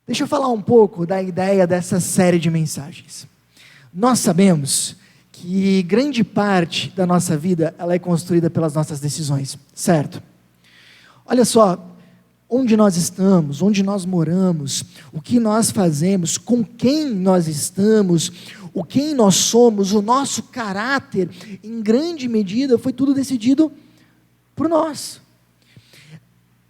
Deixa eu falar um pouco da ideia dessa série de mensagens. Nós sabemos que grande parte da nossa vida, ela é construída pelas nossas decisões, certo? Olha só, onde nós estamos, onde nós moramos, o que nós fazemos, com quem nós estamos, o quem nós somos, o nosso caráter, em grande medida, foi tudo decidido por nós.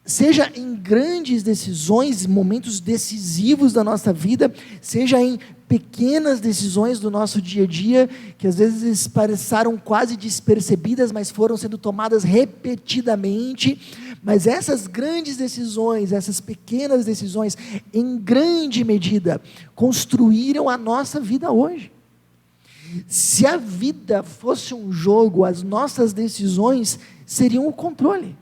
Seja em grandes decisões, momentos decisivos da nossa vida, seja em pequenas decisões do nosso dia a dia, que às vezes pareceram quase despercebidas, mas foram sendo tomadas repetidamente. Mas essas grandes decisões, essas pequenas decisões, em grande medida, construíram a nossa vida hoje. Se a vida fosse um jogo, as nossas decisões seriam o controle.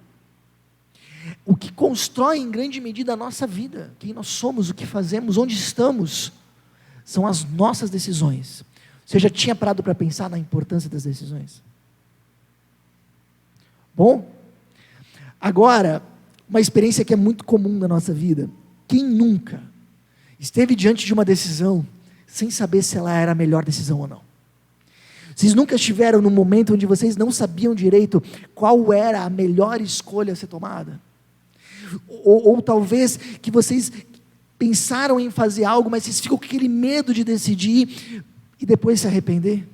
O que constrói em grande medida a nossa vida, quem nós somos, o que fazemos, onde estamos, são as nossas decisões. Você já tinha parado para pensar na importância das decisões? Bom, agora, uma experiência que é muito comum na nossa vida. Quem nunca esteve diante de uma decisão sem saber se ela era a melhor decisão ou não? Vocês nunca estiveram num momento onde vocês não sabiam direito qual era a melhor escolha a ser tomada? Ou talvez que vocês pensaram em fazer algo, mas vocês ficam com aquele medo de decidir e depois se arrepender?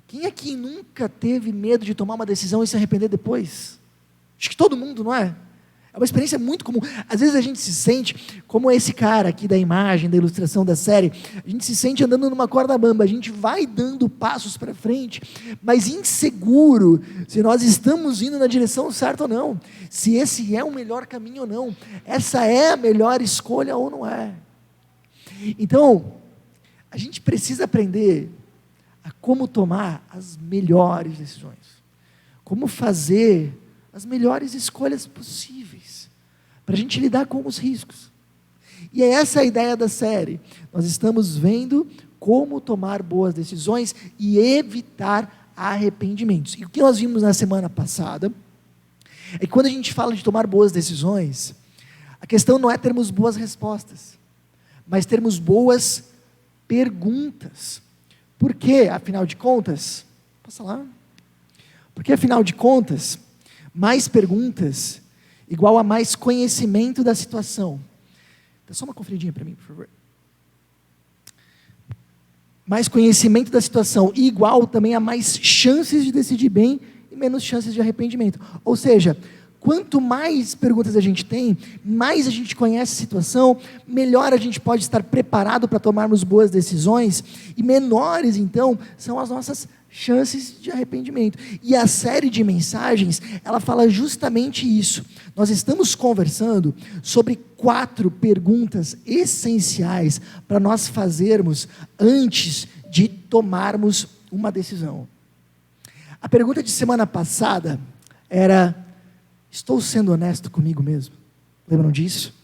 Quem aqui nunca teve medo de tomar uma decisão e se arrepender depois? Acho que todo mundo, não é? É uma experiência muito comum. Às vezes a gente se sente como esse cara aqui da imagem, da ilustração da série. A gente se sente andando numa corda bamba. A gente vai dando passos para frente, mas inseguro se nós estamos indo na direção certa ou não. Se esse é o melhor caminho ou não. Essa é a melhor escolha ou não é. Então, a gente precisa aprender a como tomar as melhores decisões. Como fazer as melhores escolhas possíveis, para a gente lidar com os riscos. E é essa a ideia da série. Nós estamos vendo como tomar boas decisões e evitar arrependimentos. E o que nós vimos na semana passada, é que quando a gente fala de tomar boas decisões, a questão não é termos boas respostas, mas termos boas perguntas. Por quê? Afinal de contas, passa lá. Porque afinal de contas, mais perguntas igual a mais conhecimento da situação. Dá só uma conferidinha para mim, por favor. Mais conhecimento da situação igual também a mais chances de decidir bem e menos chances de arrependimento. Ou seja, quanto mais perguntas a gente tem, mais a gente conhece a situação, melhor a gente pode estar preparado para tomarmos boas decisões e menores, então, são as nossas chances de arrependimento. E a série de mensagens, ela fala justamente isso. Nós estamos conversando sobre 4 perguntas essenciais para nós fazermos antes de tomarmos uma decisão. A pergunta de semana passada era: estou sendo honesto comigo mesmo? Lembram disso?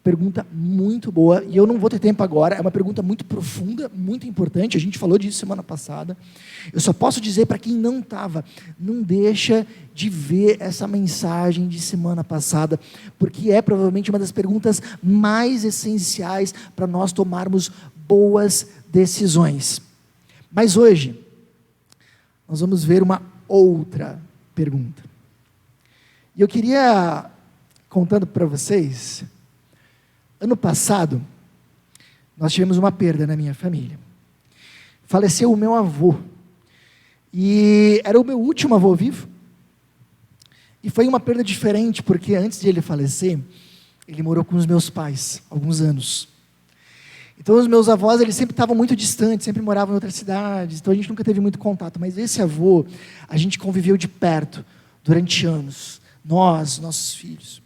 Pergunta muito boa, e eu não vou ter tempo agora, é uma pergunta muito profunda, muito importante, a gente falou disso semana passada. Eu só posso dizer para quem não estava, não deixa de ver essa mensagem de semana passada, porque é provavelmente uma das perguntas mais essenciais para nós tomarmos boas decisões. Mas hoje, nós vamos ver uma outra pergunta. E eu queria, contando para vocês, ano passado, nós tivemos uma perda na minha família. Faleceu o meu avô. E era o meu último avô vivo. E foi uma perda diferente, porque antes de ele falecer, ele morou com os meus pais, alguns anos. Então os meus avós, eles sempre estavam muito distantes, sempre moravam em outras cidades, então a gente nunca teve muito contato. Mas esse avô, a gente conviveu de perto, durante anos. Nós, nossos filhos.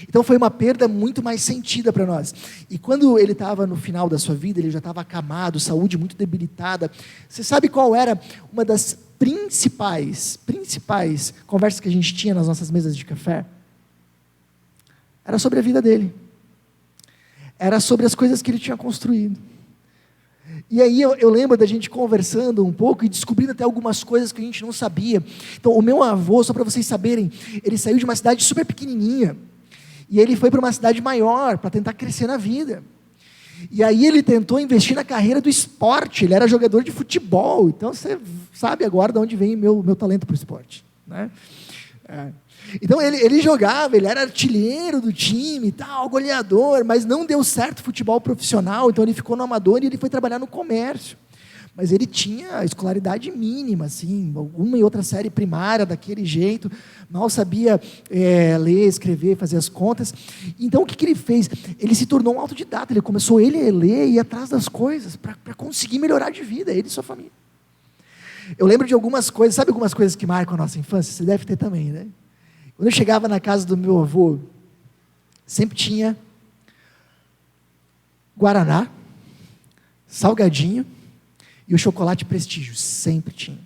Então foi uma perda muito mais sentida para nós. E quando ele estava no final da sua vida, ele já estava acamado, saúde muito debilitada. Você sabe qual era uma das principais conversas que a gente tinha nas nossas mesas de café? Era sobre a vida dele. Era sobre as coisas que ele tinha construído. E aí eu lembro da gente conversando um pouco e descobrindo até algumas coisas que a gente não sabia. Então o meu avô, só para vocês saberem, ele saiu de uma cidade super pequenininha. E ele foi para uma cidade maior, para tentar crescer na vida. E aí ele tentou investir na carreira do esporte, ele era jogador de futebol, então você sabe agora de onde vem meu talento para o esporte, né? Então ele jogava, ele era artilheiro do time, tal, goleador, mas não deu certo futebol profissional, então ele ficou no amador e ele foi trabalhar no comércio. Mas ele tinha a escolaridade mínima, assim, uma e outra série primária daquele jeito, mal sabia ler, escrever, fazer as contas. Então o que ele fez? Ele se tornou um autodidata, ele começou a ler e ir atrás das coisas, para conseguir melhorar de vida, ele e sua família. Eu lembro de algumas coisas, sabe algumas coisas que marcam a nossa infância? Você deve ter também, né? Quando eu chegava na casa do meu avô, sempre tinha guaraná, salgadinho, e o chocolate Prestígio, sempre tinha.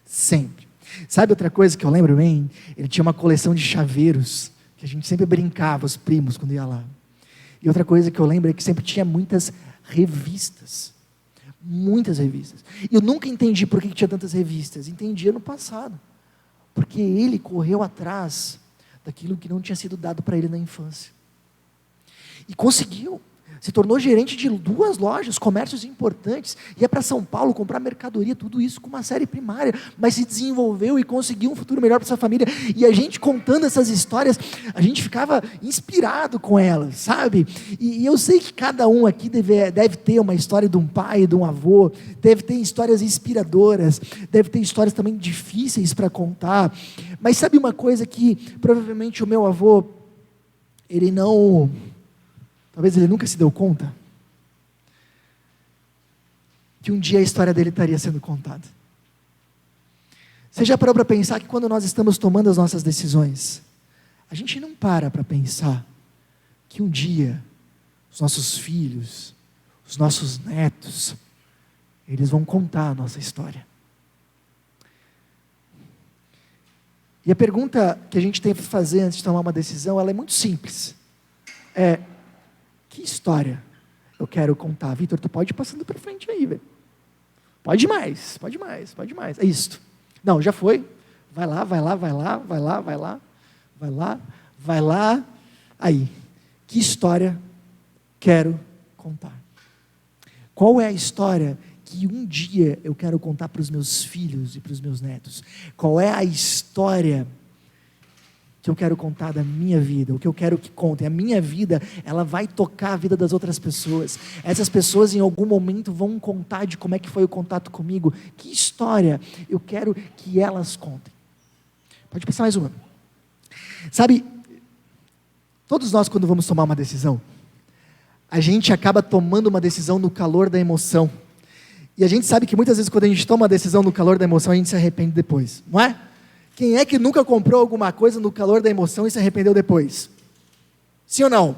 Sempre. Sabe outra coisa que eu lembro bem? Ele tinha uma coleção de chaveiros, que a gente sempre brincava, os primos, quando ia lá. E outra coisa que eu lembro é que sempre tinha muitas revistas. Muitas revistas. E eu nunca entendi por que tinha tantas revistas. Entendia no passado. Porque ele correu atrás daquilo que não tinha sido dado para ele na infância. E conseguiu. Se tornou gerente de 2 lojas, comércios importantes, ia para São Paulo comprar mercadoria, tudo isso com uma série primária, mas se desenvolveu e conseguiu um futuro melhor para sua família. E a gente contando essas histórias, a gente ficava inspirado com elas, sabe? E eu sei que cada um aqui deve ter uma história de um pai, de um avô, deve ter histórias inspiradoras, deve ter histórias também difíceis para contar. Mas sabe uma coisa que provavelmente o meu avô, talvez ele nunca se deu conta que um dia a história dele estaria sendo contada. Você já parou para pensar que quando nós estamos tomando as nossas decisões, a gente não para pensar que um dia os nossos filhos, os nossos netos, eles vão contar a nossa história. E a pergunta que a gente tem que fazer antes de tomar uma decisão, ela é muito simples. Que história eu quero contar? Vitor, tu pode ir passando para frente aí, velho. Pode mais. É isso. Não, já foi. Vai lá. Aí. Que história quero contar? Qual é a história que um dia eu quero contar para os meus filhos e para os meus netos? Qual é a história que eu quero contar da minha vida, o que eu quero que contem? A minha vida, ela vai tocar a vida das outras pessoas. Essas pessoas em algum momento vão contar de como é que foi o contato comigo. Que história eu quero que elas contem? Pode pensar mais uma. Sabe, todos nós quando vamos tomar uma decisão, a gente acaba tomando uma decisão no calor da emoção. E a gente sabe que muitas vezes quando a gente toma uma decisão no calor da emoção, a gente se arrepende depois, não é? Quem é que nunca comprou alguma coisa no calor da emoção e se arrependeu depois? Sim ou não?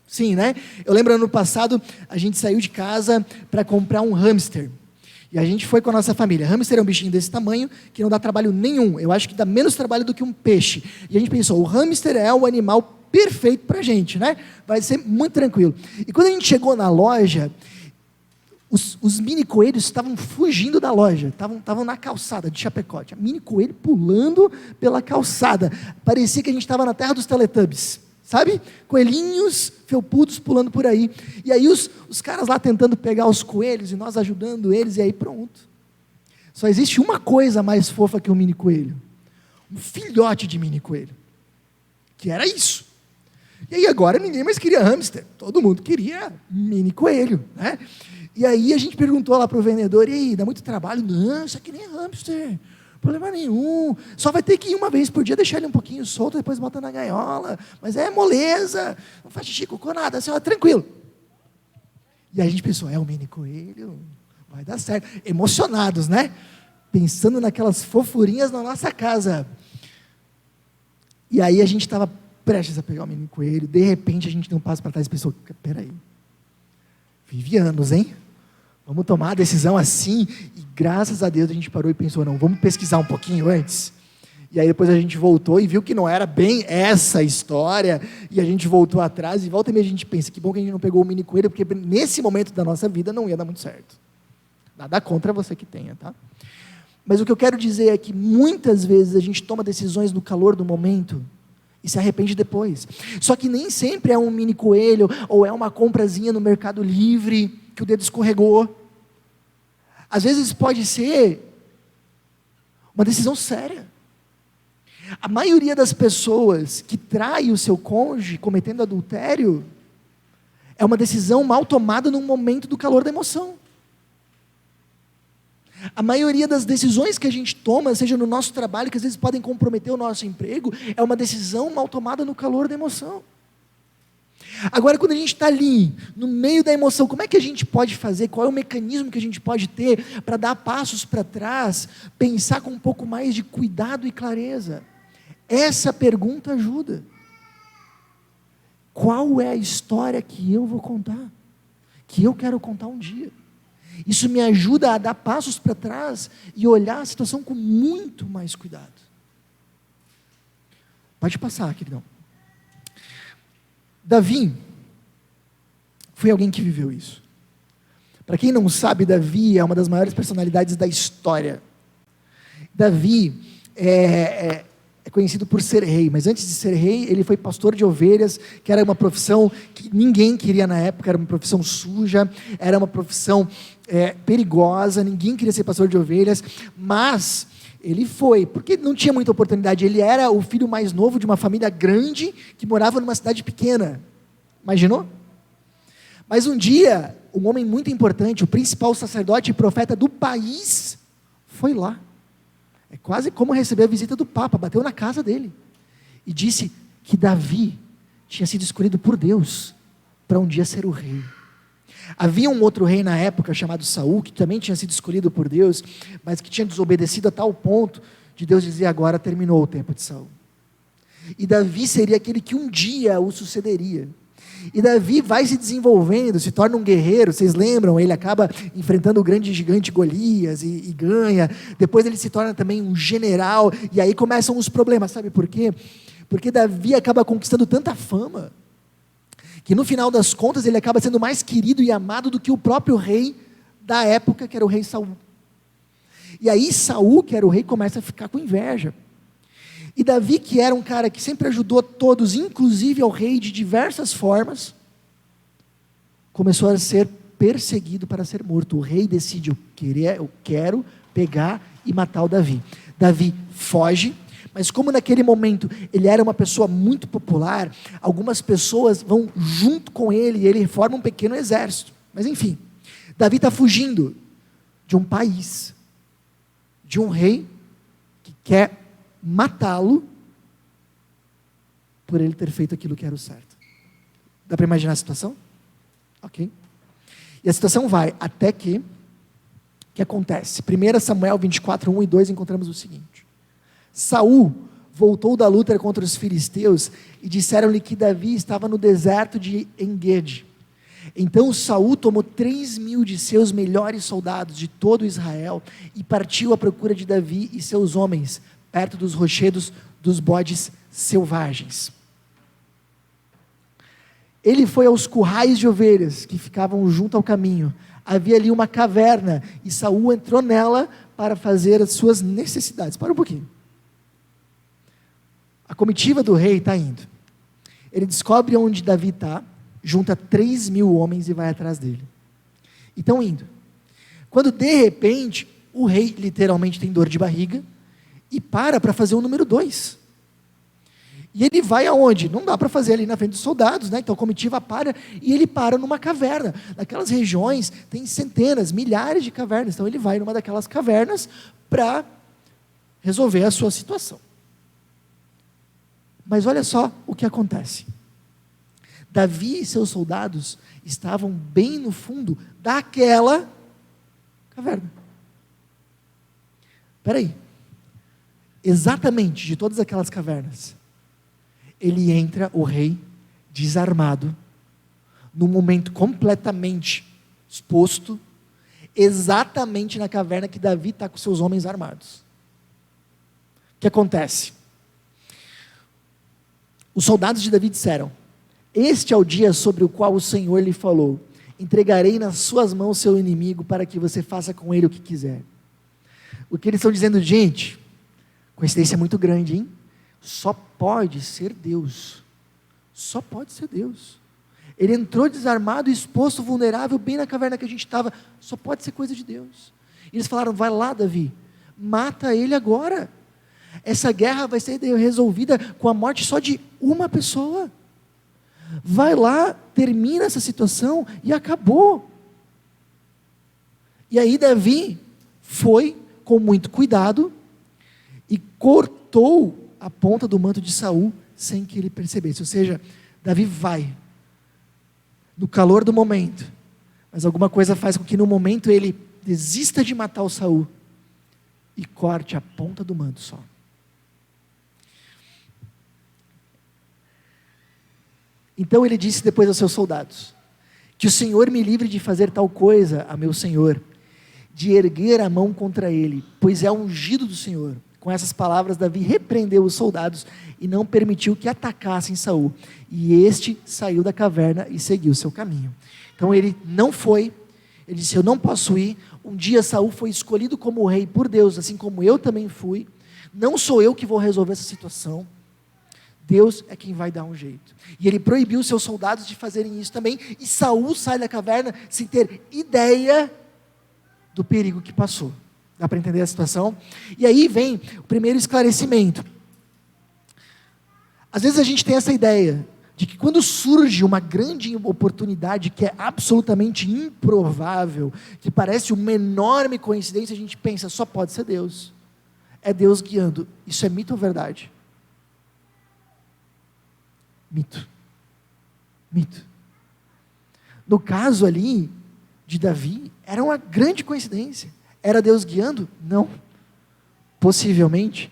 Sim, né? Eu lembro ano passado, a gente saiu de casa para comprar um hamster. E a gente foi com a nossa família. Hamster é um bichinho desse tamanho, que não dá trabalho nenhum. Eu acho que dá menos trabalho do que um peixe. E a gente pensou, o hamster é o animal perfeito para a gente, né? Vai ser muito tranquilo. E quando a gente chegou na loja, os mini coelhos estavam fugindo da loja, estavam na calçada de Chapecó. Tinha mini coelho pulando pela calçada. Parecia que a gente estava na terra dos Teletubbies, sabe? Coelhinhos felpudos pulando por aí. E aí os caras lá tentando pegar os coelhos e nós ajudando eles, e aí pronto. Só existe uma coisa mais fofa que um mini coelho. Um filhote de mini coelho. Que era isso. E aí agora ninguém mais queria hamster. Todo mundo queria mini coelho, né? E aí a gente perguntou lá para o vendedor, e aí, dá muito trabalho? Não, isso aqui nem é hamster, problema nenhum, só vai ter que ir uma vez por dia, deixar ele um pouquinho solto, depois bota na gaiola, mas é moleza, não faz xixi, cocô, nada, assim, ó, tranquilo. E aí a gente pensou, o mini coelho, vai dar certo, emocionados, né? Pensando naquelas fofurinhas na nossa casa. E aí a gente estava prestes a pegar o mini coelho, de repente a gente deu um passo para trás e pensou, peraí, vive anos, hein? Vamos tomar a decisão assim, e graças a Deus a gente parou e pensou, não, vamos pesquisar um pouquinho antes. E aí depois a gente voltou e viu que não era bem essa história, e a gente voltou atrás, e volta e meia a gente pensa, que bom que a gente não pegou o mini coelho, porque nesse momento da nossa vida não ia dar muito certo. Nada contra você que tenha, tá? Mas o que eu quero dizer é que muitas vezes a gente toma decisões no calor do momento, e se arrepende depois. Só que nem sempre é um mini coelho, ou é uma comprazinha no Mercado Livre, que o dedo escorregou. Às vezes pode ser uma decisão séria. A maioria das pessoas que trai o seu cônjuge cometendo adultério, é uma decisão mal tomada num momento do calor da emoção. A maioria das decisões que a gente toma, seja no nosso trabalho, que às vezes podem comprometer o nosso emprego, é uma decisão mal tomada no calor da emoção. Agora, quando a gente está ali, no meio da emoção, como é que a gente pode fazer? Qual é o mecanismo que a gente pode ter para dar passos para trás, pensar com um pouco mais de cuidado e clareza? Essa pergunta ajuda. Qual é a história que eu vou contar? Que eu quero contar um dia? Isso me ajuda a dar passos para trás e olhar a situação com muito mais cuidado. Pode passar, queridão. Davi foi alguém que viveu isso. Para quem não sabe, Davi é uma das maiores personalidades da história. Davi é conhecido por ser rei, mas antes de ser rei, ele foi pastor de ovelhas, que era uma profissão que ninguém queria na época, era uma profissão suja, era uma profissão perigosa, ninguém queria ser pastor de ovelhas, mas ele foi, porque não tinha muita oportunidade, ele era o filho mais novo de uma família grande, que morava numa cidade pequena, imaginou? Mas um dia, um homem muito importante, o principal sacerdote e profeta do país, foi lá. É quase como receber a visita do Papa, bateu na casa dele, e disse que Davi tinha sido escolhido por Deus, para um dia ser o rei. Havia um outro rei na época, chamado Saul, que também tinha sido escolhido por Deus, mas que tinha desobedecido a tal ponto, de Deus dizer, agora terminou o tempo de Saul. E Davi seria aquele que um dia o sucederia. E Davi vai se desenvolvendo, se torna um guerreiro, vocês lembram? Ele acaba enfrentando o grande gigante Golias e ganha. Depois ele se torna também um general, e aí começam os problemas, sabe por quê? Porque Davi acaba conquistando tanta fama, que no final das contas ele acaba sendo mais querido e amado do que o próprio rei da época, que era o rei Saul. E aí Saul, que era o rei, começa a ficar com inveja. E Davi, que era um cara que sempre ajudou todos, inclusive ao rei de diversas formas, começou a ser perseguido para ser morto. O rei decide, eu quero pegar e matar o Davi. Davi foge, mas como naquele momento ele era uma pessoa muito popular, algumas pessoas vão junto com ele e ele forma um pequeno exército. Mas enfim, Davi está fugindo de um país, de um rei que quer matá-lo por ele ter feito aquilo que era o certo. Dá para imaginar a situação? Ok. E a situação vai até que acontece? 1 Samuel 24, 1 e 2 encontramos o seguinte: Saul voltou da luta contra os filisteus e disseram-lhe que Davi estava no deserto de Engedi. Então Saul tomou 3.000 de seus melhores soldados de todo Israel e partiu à procura de Davi e seus homens, perto dos rochedos dos bodes selvagens. Ele foi aos currais de ovelhas que ficavam junto ao caminho. Havia ali uma caverna e Saul entrou nela para fazer as suas necessidades. Para um pouquinho. A comitiva do rei está indo. Ele descobre onde Davi está, junta 3.000 homens e vai atrás dele. E estão indo. Quando de repente o rei literalmente tem dor de barriga e para fazer o número 2. E ele vai aonde? Não dá para fazer ali na frente dos soldados, né? Então a comitiva para, e ele para numa caverna. Naquelas regiões tem centenas, milhares de cavernas. Então ele vai numa daquelas cavernas para resolver a sua situação. Mas olha só o que acontece. Davi e seus soldados estavam bem no fundo daquela caverna. Espera aí. Exatamente de todas aquelas cavernas, ele entra, o rei, desarmado, num momento completamente exposto, exatamente na caverna que Davi está com seus homens armados. O que acontece? Os soldados de Davi disseram: este é o dia sobre o qual o Senhor lhe falou, entregarei nas suas mãos seu inimigo para que você faça com ele o que quiser. O que eles estão dizendo, gente, coincidência muito grande, hein? só pode ser Deus. Só pode ser Deus. Ele entrou desarmado, exposto, vulnerável, bem na caverna que a gente estava. Só pode ser coisa de Deus. E eles falaram: vai lá, Davi, mata ele agora. Essa guerra vai ser resolvida com a morte só de uma pessoa. Vai lá, termina essa situação e acabou. E aí Davi foi com muito cuidado e cortou a ponta do manto de Saul sem que ele percebesse. Ou seja, Davi vai no calor do momento, mas alguma coisa faz com que no momento ele desista de matar o Saul e corte a ponta do manto só. Então ele disse depois aos seus soldados: que o Senhor me livre de fazer tal coisa a meu Senhor, de erguer a mão contra ele, pois é ungido do Senhor. Com essas palavras, Davi repreendeu os soldados e não permitiu que atacassem Saul. E este saiu da caverna e seguiu o seu caminho. Então ele não foi, ele disse: eu não posso ir. Um dia Saul foi escolhido como rei por Deus, assim como eu também fui. Não sou eu que vou resolver essa situação. Deus é quem vai dar um jeito. E ele proibiu os seus soldados de fazerem isso também. E Saul sai da caverna sem ter ideia do perigo que passou. Dá para entender a situação? E aí vem o primeiro esclarecimento. Às vezes a gente tem essa ideia de que quando surge uma grande oportunidade que é absolutamente improvável, que parece uma enorme coincidência, a gente pensa: só pode ser Deus. É Deus guiando. Isso é mito ou verdade? Mito. Mito. No caso ali de Davi, era uma grande coincidência. Era Deus guiando? Não. Possivelmente,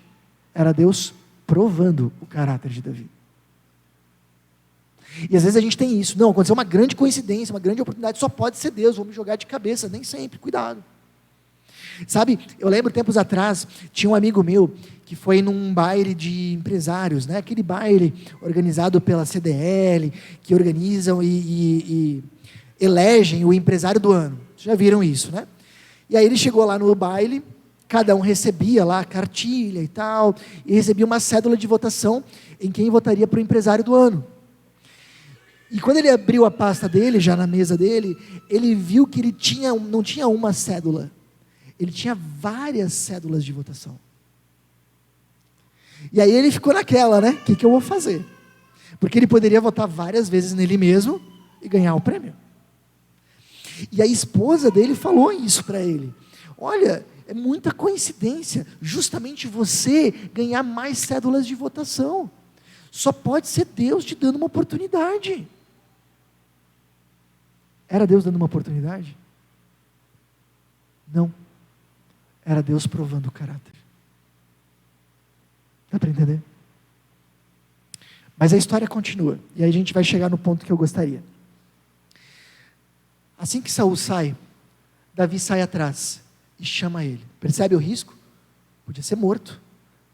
era Deus provando o caráter de Davi. E às vezes a gente tem isso. Não, aconteceu uma grande coincidência, uma grande oportunidade, só pode ser Deus, vou me jogar de cabeça. Nem sempre, cuidado. Sabe, eu lembro tempos atrás, tinha um amigo meu que foi num baile de empresários, né? Aquele baile organizado pela CDL, que organizam e elegem o empresário do ano. Vocês já viram isso, né? E aí ele chegou lá no baile, cada um recebia lá a cartilha e tal, e recebia uma cédula de votação em quem votaria para o empresário do ano. E quando ele abriu a pasta dele, já na mesa dele, ele viu que ele não tinha uma cédula, ele tinha várias cédulas de votação. E aí ele ficou naquela, né? O que eu vou fazer? Porque ele poderia votar várias vezes nele mesmo e ganhar o prêmio. E a esposa dele falou isso para ele: olha, é muita coincidência, justamente você ganhar mais cédulas de votação. Só pode ser Deus te dando uma oportunidade. Era Deus dando uma oportunidade? Não. Era Deus provando o caráter. Dá para entender? Mas a história continua. E aí a gente vai chegar no ponto que eu gostaria. Assim que Saul sai, Davi sai atrás e chama ele. Percebe o risco? Podia ser morto.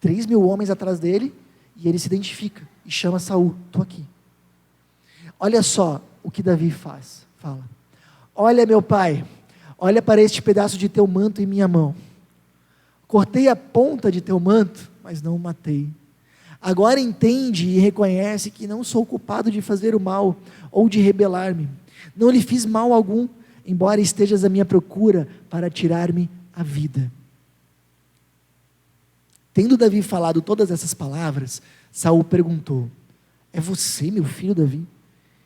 3.000 homens atrás dele, e ele se identifica e chama Saul: estou aqui. Olha só o que Davi faz. Fala: olha, meu pai, olha para este pedaço de teu manto em minha mão. Cortei a ponta de teu manto, mas não o matei. Agora entende e reconhece que não sou culpado de fazer o mal ou de rebelar-me. Não lhe fiz mal algum, embora estejas à minha procura para tirar-me a vida. Tendo Davi falado todas essas palavras, Saul perguntou: é você, meu filho Davi?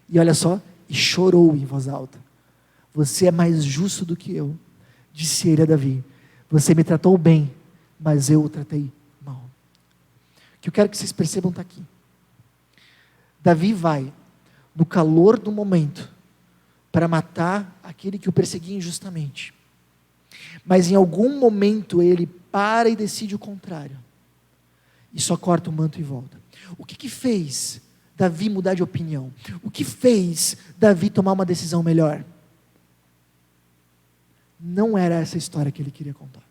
E olha só, e chorou em voz alta. Você é mais justo do que eu, disse ele a Davi. Você me tratou bem, mas eu o tratei mal. O que eu quero que vocês percebam está aqui. Davi vai, no calor do momento, para matar aquele que o perseguia injustamente. Mas em algum momento ele para e decide o contrário. E só corta o manto e volta. O que fez Davi mudar de opinião? O que fez Davi tomar uma decisão melhor? Não era essa história que ele queria contar.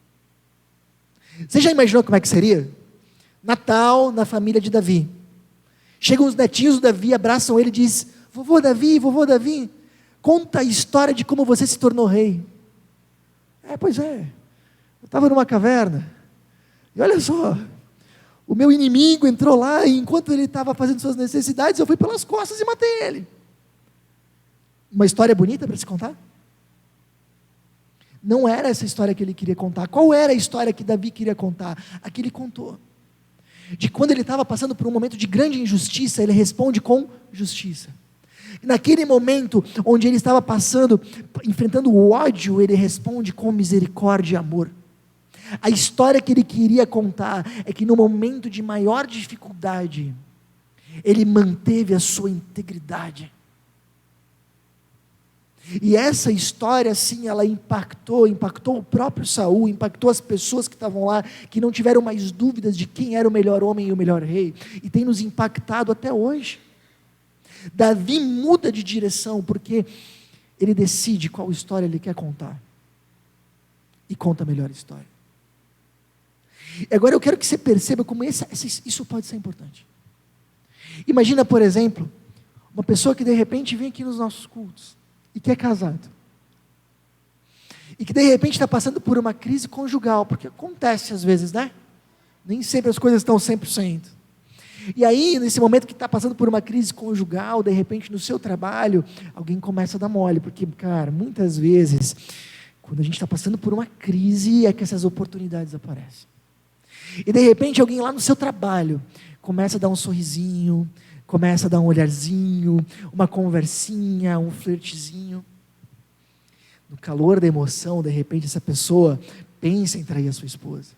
Você já imaginou como é que seria? Natal na família de Davi. Chegam os netinhos do Davi, abraçam ele e diz: vovô Davi, conta a história de como você se tornou rei. Pois é, eu estava numa caverna, e olha só, O meu inimigo entrou lá e enquanto ele estava fazendo suas necessidades, eu fui pelas costas e matei ele. Uma história bonita para se contar? Não era essa história que ele queria contar. Qual era a história que Davi queria contar? A que ele contou. De quando ele estava passando por um momento de grande injustiça, ele responde com justiça. Naquele momento onde ele estava passando, enfrentando o ódio, ele responde com misericórdia e amor. A história que ele queria contar é que no momento de maior dificuldade, ele manteve a sua integridade. E essa história, sim, ela impactou o próprio Saul, impactou as pessoas que estavam lá, que não tiveram mais dúvidas de quem era o melhor homem e o melhor rei, e tem nos impactado até hoje. Davi muda de direção, porque ele decide qual história ele quer contar, e conta a melhor história. E agora eu quero que você perceba como isso pode ser importante. Imagina, por exemplo, uma pessoa que de repente vem aqui nos nossos cultos, e que é casado, e que de repente está passando por uma crise conjugal, porque acontece às vezes, né? Nem sempre as coisas estão 100%. E aí, nesse momento que está passando por uma crise conjugal, de repente no seu trabalho, alguém começa a dar mole, porque, cara, muitas vezes, quando a gente está passando por uma crise, é que essas oportunidades aparecem. E de repente alguém lá no seu trabalho, começa a dar um sorrisinho, começa a dar um olharzinho, uma conversinha, um flertezinho. No calor da emoção, de repente essa pessoa pensa em trair a sua esposa.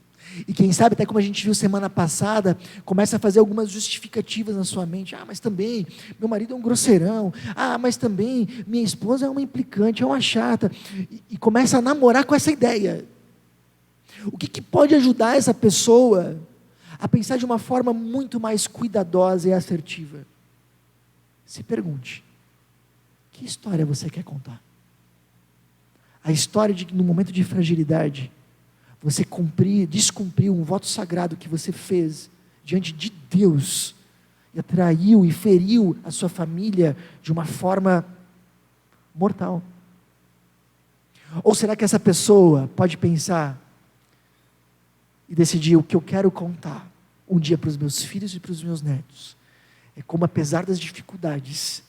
E quem sabe, até como a gente viu semana passada, começa a fazer algumas justificativas na sua mente. Mas também, meu marido é um grosseirão. Mas também, minha esposa é uma implicante, é uma chata. E começa a namorar com essa ideia. O que pode ajudar essa pessoa a pensar de uma forma muito mais cuidadosa e assertiva? Se pergunte, que história você quer contar? A história de que no momento de fragilidade, você descumpriu um voto sagrado que você fez diante de Deus, e atraiu e feriu a sua família de uma forma mortal? Ou será que essa pessoa pode pensar e decidir: o que eu quero contar um dia para os meus filhos e para os meus netos é como, apesar das dificuldades,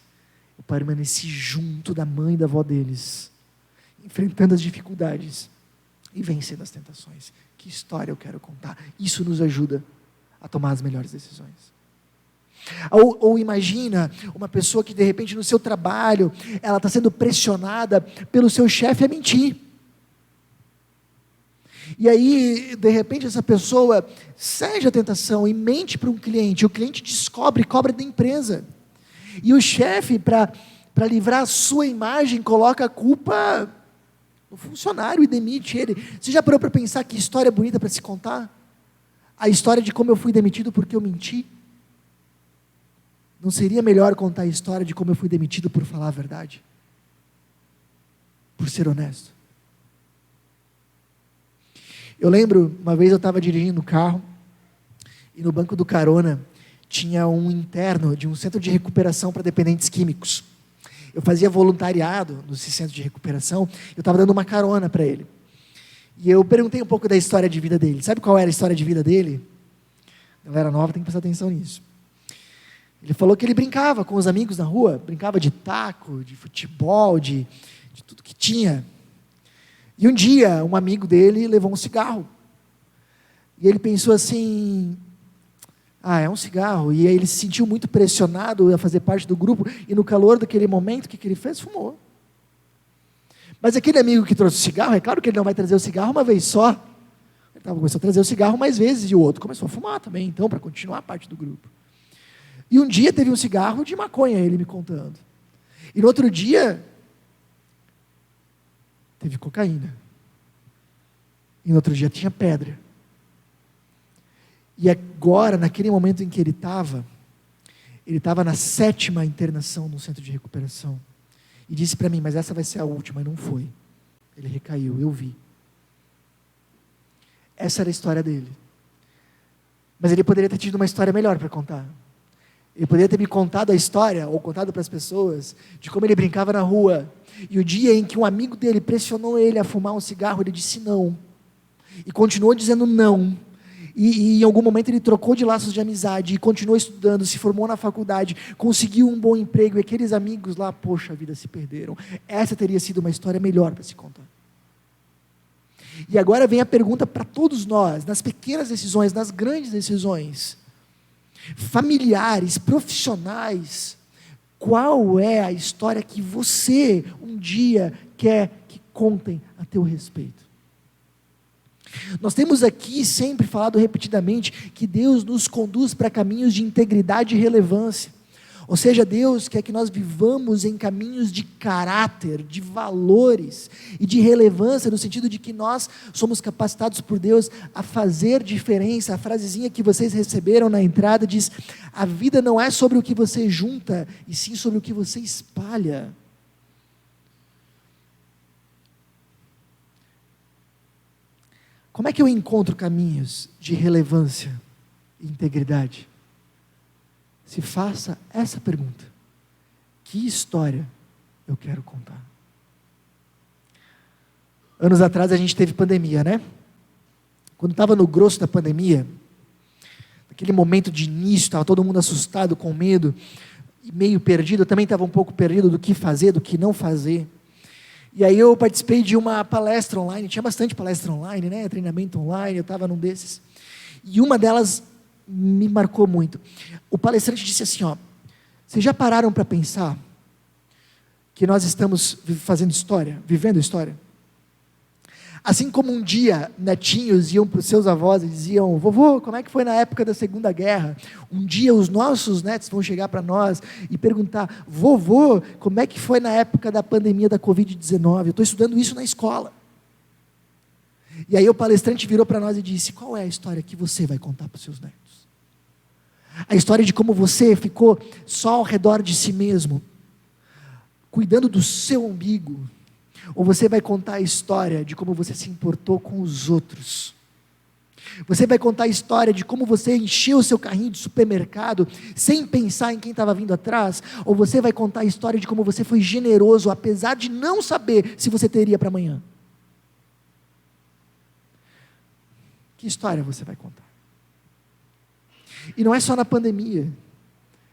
eu permaneci junto da mãe e da avó deles, enfrentando as dificuldades e vencendo as tentações. Que história eu quero contar? Isso nos ajuda a tomar as melhores decisões. Ou imagina uma pessoa que de repente no seu trabalho, ela está sendo pressionada pelo seu chefe a mentir. E aí, de repente, essa pessoa cede à tentação e mente para um cliente. O cliente descobre e cobra da empresa. E o chefe, para livrar a sua imagem, coloca a culpa no funcionário e demite ele. Você já parou para pensar que história bonita para se contar? A história de como eu fui demitido porque eu menti? Não seria melhor contar a história de como eu fui demitido por falar a verdade? Por ser honesto? Eu lembro, uma vez eu estava dirigindo o carro, e no banco do carona tinha um interno de um centro de recuperação para dependentes químicos. Eu fazia voluntariado nesse centro de recuperação, eu estava dando uma carona para ele. E eu perguntei um pouco da história de vida dele. Sabe qual era a história de vida dele? Galera nova tem que prestar atenção nisso. Ele falou que ele brincava com os amigos na rua, brincava de taco, de futebol, de tudo que tinha. E um dia, um amigo dele levou um cigarro. E ele pensou assim: é um cigarro. E aí ele se sentiu muito pressionado a fazer parte do grupo. E no calor daquele momento, o que ele fez? Fumou. Mas aquele amigo que trouxe o cigarro, é claro que ele não vai trazer o cigarro uma vez só. Ele começou a trazer o cigarro mais vezes. E o outro começou a fumar também, então, para continuar parte do grupo. E um dia teve um cigarro de maconha, ele me contando. E no outro dia, teve cocaína. E no outro dia tinha pedra. E agora, naquele momento em que ele estava na 7ª internação no centro de recuperação. E disse para mim: mas essa vai ser a última. E não foi. Ele recaiu, eu vi. Essa era a história dele. Mas ele poderia ter tido uma história melhor para contar. Ele poderia ter me contado a história, ou contado para as pessoas, de como ele brincava na rua. E o dia em que um amigo dele pressionou ele a fumar um cigarro, ele disse não. E continuou dizendo não. E em algum momento ele trocou de laços de amizade e continuou estudando, se formou na faculdade, conseguiu um bom emprego, e aqueles amigos lá, poxa, a vida, se perderam. Essa teria sido uma história melhor para se contar. E agora vem a pergunta para todos nós, nas pequenas decisões, nas grandes decisões, familiares, profissionais, qual é a história que você um dia quer que contem a teu respeito? Nós temos aqui sempre falado repetidamente que Deus nos conduz para caminhos de integridade e relevância. Ou seja, Deus quer que nós vivamos em caminhos de caráter, de valores e de relevância, no sentido de que nós somos capacitados por Deus a fazer diferença. A frasezinha que vocês receberam na entrada diz: a vida não é sobre o que você junta, e sim sobre o que você espalha. Como é que eu encontro caminhos de relevância e integridade? Se faça essa pergunta: que história eu quero contar? Anos atrás a gente teve pandemia, né? Quando estava no grosso da pandemia, naquele momento de início, estava todo mundo assustado, com medo, e meio perdido. Eu também estava um pouco perdido do que fazer, do que não fazer. E aí eu participei de uma palestra online, tinha bastante palestra online, né? Treinamento online, eu estava num desses. E uma delas me marcou muito. O palestrante disse assim, vocês já pararam para pensar que nós estamos fazendo história, vivendo história? Assim como um dia netinhos iam para os seus avós e diziam: vovô, como é que foi na época da Segunda Guerra? Um dia os nossos netos vão chegar para nós e perguntar: vovô, como é que foi na época da pandemia da Covid-19? Eu estou estudando isso na escola. E aí o palestrante virou para nós e disse: qual é a história que você vai contar para os seus netos? A história de como você ficou só ao redor de si mesmo, cuidando do seu umbigo? Ou você vai contar a história de como você se importou com os outros? Você vai contar a história de como você encheu o seu carrinho de supermercado sem pensar em quem estava vindo atrás? Ou você vai contar a história de como você foi generoso, apesar de não saber se você teria para amanhã? Que história você vai contar? E não é só na pandemia.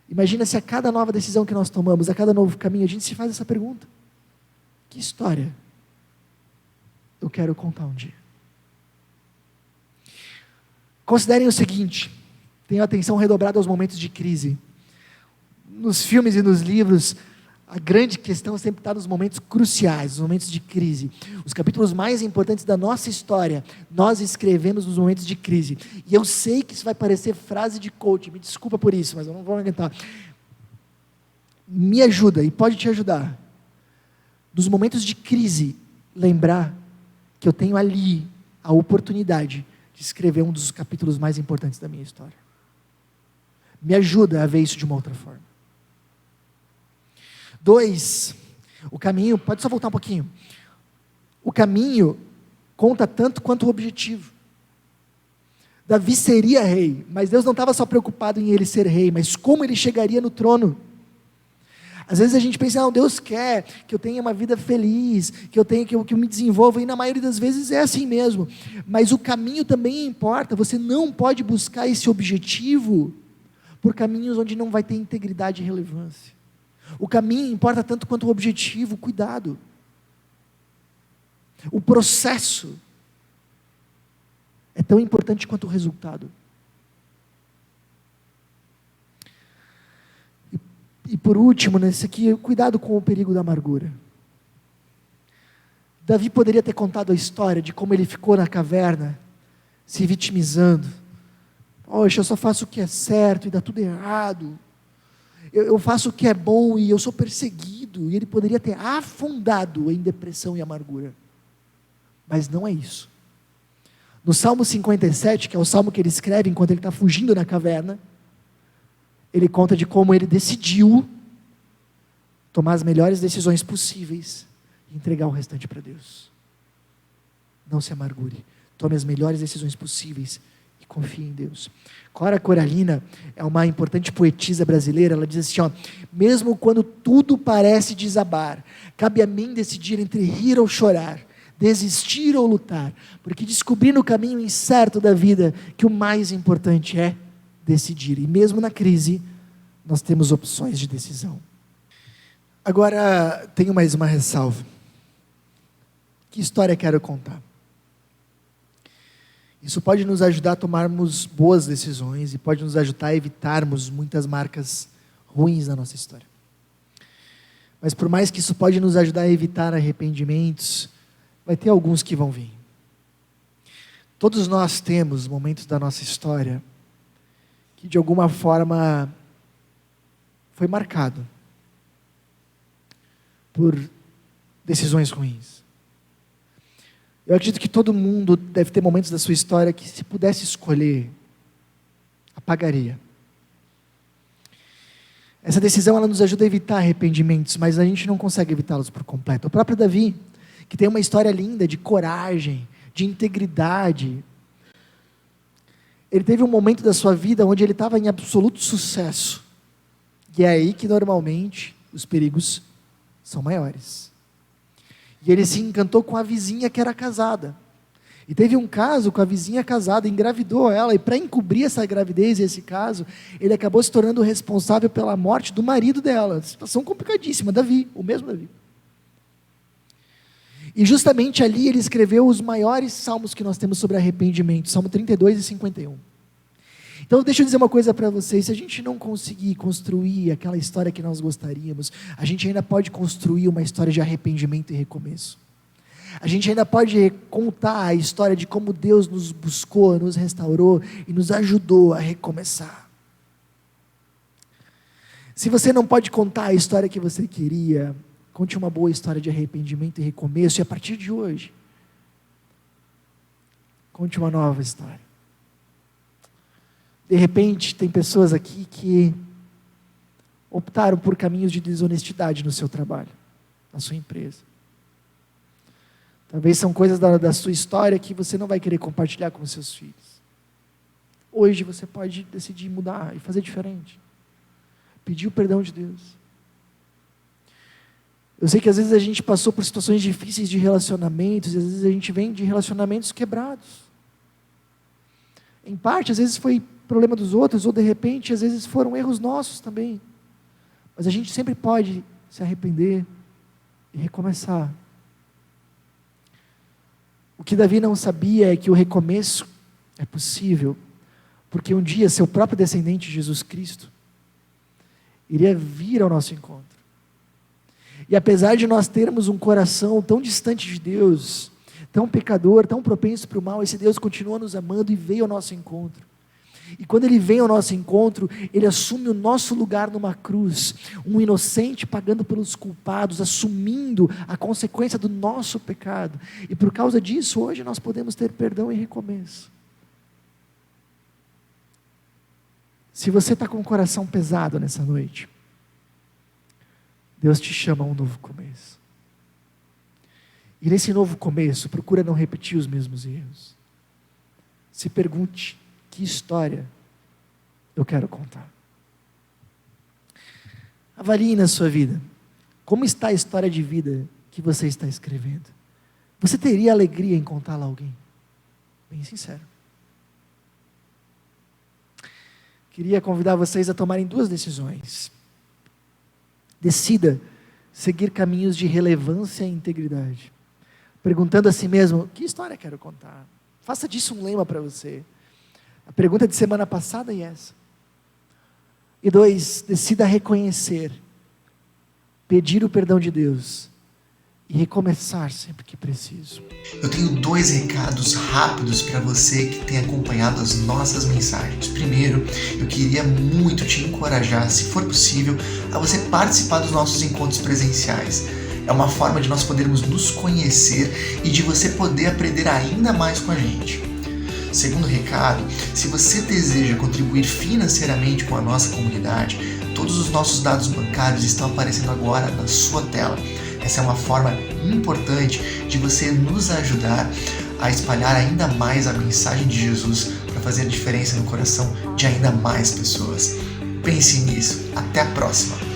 Imagina se a cada nova decisão que nós tomamos, a cada novo caminho, a gente se faz essa pergunta: que história eu quero contar um dia? Considerem o seguinte: tenham atenção redobrada aos momentos de crise. Nos filmes e nos livros, a grande questão sempre está nos momentos cruciais, nos momentos de crise. Os capítulos mais importantes da nossa história, nós escrevemos nos momentos de crise. E eu sei que isso vai parecer frase de coach, me desculpa por isso, mas eu não vou aguentar. Me ajuda, e pode te ajudar, nos momentos de crise, lembrar que eu tenho ali a oportunidade de escrever um dos capítulos mais importantes da minha história. Me ajuda a ver isso de uma outra forma. 2, o caminho, pode só voltar um pouquinho. O caminho conta tanto quanto o objetivo. Davi seria rei, mas Deus não estava só preocupado em ele ser rei, mas como ele chegaria no trono. Às vezes a gente pensa: não, Deus quer que eu tenha uma vida feliz, que eu me desenvolva, e na maioria das vezes é assim mesmo. Mas o caminho também importa. Você não pode buscar esse objetivo por caminhos onde não vai ter integridade e relevância. O caminho importa tanto quanto o objetivo, cuidado. O processo é tão importante quanto o resultado. E por último, nesse aqui, cuidado com o perigo da amargura. Davi poderia ter contado a história de como ele ficou na caverna, se vitimizando. Poxa, eu só faço o que é certo e dá tudo errado. Eu faço o que é bom e eu sou perseguido. E ele poderia ter afundado em depressão e amargura. Mas não é isso. No Salmo 57, que é o salmo que ele escreve enquanto ele está fugindo na caverna, ele conta de como ele decidiu tomar as melhores decisões possíveis e entregar o restante para Deus. Não se amargure. Tome as melhores decisões possíveis e confie em Deus. Cora Coralina é uma importante poetisa brasileira. Ela diz assim, mesmo quando tudo parece desabar, cabe a mim decidir entre rir ou chorar, desistir ou lutar, porque descobri no caminho incerto da vida que o mais importante é decidir, e mesmo na crise, nós temos opções de decisão. Agora, tenho mais uma ressalva. Que história quero contar? Isso pode nos ajudar a tomarmos boas decisões e pode nos ajudar a evitarmos muitas marcas ruins na nossa história. Mas por mais que isso pode nos ajudar a evitar arrependimentos, vai ter alguns que vão vir. Todos nós temos momentos da nossa história que de alguma forma foi marcado por decisões ruins. Eu acredito que todo mundo deve ter momentos da sua história que, se pudesse escolher, apagaria. Essa decisão, ela nos ajuda a evitar arrependimentos, mas a gente não consegue evitá-los por completo. O próprio Davi, que tem uma história linda de coragem, de integridade, ele teve um momento da sua vida onde ele estava em absoluto sucesso. E é aí que normalmente os perigos são maiores. E ele se encantou com a vizinha que era casada. E teve um caso com a vizinha casada, engravidou ela, e para encobrir essa gravidez e esse caso, ele acabou se tornando o responsável pela morte do marido dela. Situação complicadíssima, Davi, o mesmo Davi. E justamente ali ele escreveu os maiores salmos que nós temos sobre arrependimento, Salmo 32 e 51. Então deixa eu dizer uma coisa para vocês, se a gente não conseguir construir aquela história que nós gostaríamos, a gente ainda pode construir uma história de arrependimento e recomeço. A gente ainda pode contar a história de como Deus nos buscou, nos restaurou e nos ajudou a recomeçar. Se você não pode contar a história que você queria, conte uma boa história de arrependimento e recomeço, e a partir de hoje, conte uma nova história. De repente, tem pessoas aqui que optaram por caminhos de desonestidade no seu trabalho, na sua empresa. Talvez são coisas da sua história que você não vai querer compartilhar com os seus filhos. Hoje você pode decidir mudar e fazer diferente. Pedir o perdão de Deus. Eu sei que às vezes a gente passou por situações difíceis de relacionamentos, e às vezes a gente vem de relacionamentos quebrados. Em parte, às vezes foi problema dos outros, ou de repente, às vezes foram erros nossos também. Mas a gente sempre pode se arrepender e recomeçar. O que Davi não sabia é que o recomeço é possível, porque um dia seu próprio descendente, Jesus Cristo, iria vir ao nosso encontro. E apesar de nós termos um coração tão distante de Deus, tão pecador, tão propenso para o mal, esse Deus continua nos amando e veio ao nosso encontro. E quando Ele vem ao nosso encontro, Ele assume o nosso lugar numa cruz, um inocente pagando pelos culpados, assumindo a consequência do nosso pecado. E por causa disso, hoje nós podemos ter perdão e recomeço. Se você está com o coração pesado nessa noite, Deus te chama a um novo começo. E nesse novo começo, procura não repetir os mesmos erros. Se pergunte, que história eu quero contar? Avalie na sua vida, como está a história de vida que você está escrevendo? Você teria alegria em contá-la a alguém? Bem sincero. Queria convidar vocês a tomarem duas decisões. Decida seguir caminhos de relevância e integridade, perguntando a si mesmo, que história quero contar? Faça disso um lema para você. A pergunta de semana passada é essa. E 2, decida reconhecer, pedir o perdão de Deus e recomeçar sempre que preciso. Eu tenho 2 recados rápidos para você que tem acompanhado as nossas mensagens. Primeiro, eu queria muito te encorajar, se for possível, a você participar dos nossos encontros presenciais. É uma forma de nós podermos nos conhecer e de você poder aprender ainda mais com a gente. Segundo recado, se você deseja contribuir financeiramente com a nossa comunidade, todos os nossos dados bancários estão aparecendo agora na sua tela. Essa é uma forma importante de você nos ajudar a espalhar ainda mais a mensagem de Jesus para fazer diferença no coração de ainda mais pessoas. Pense nisso. Até a próxima!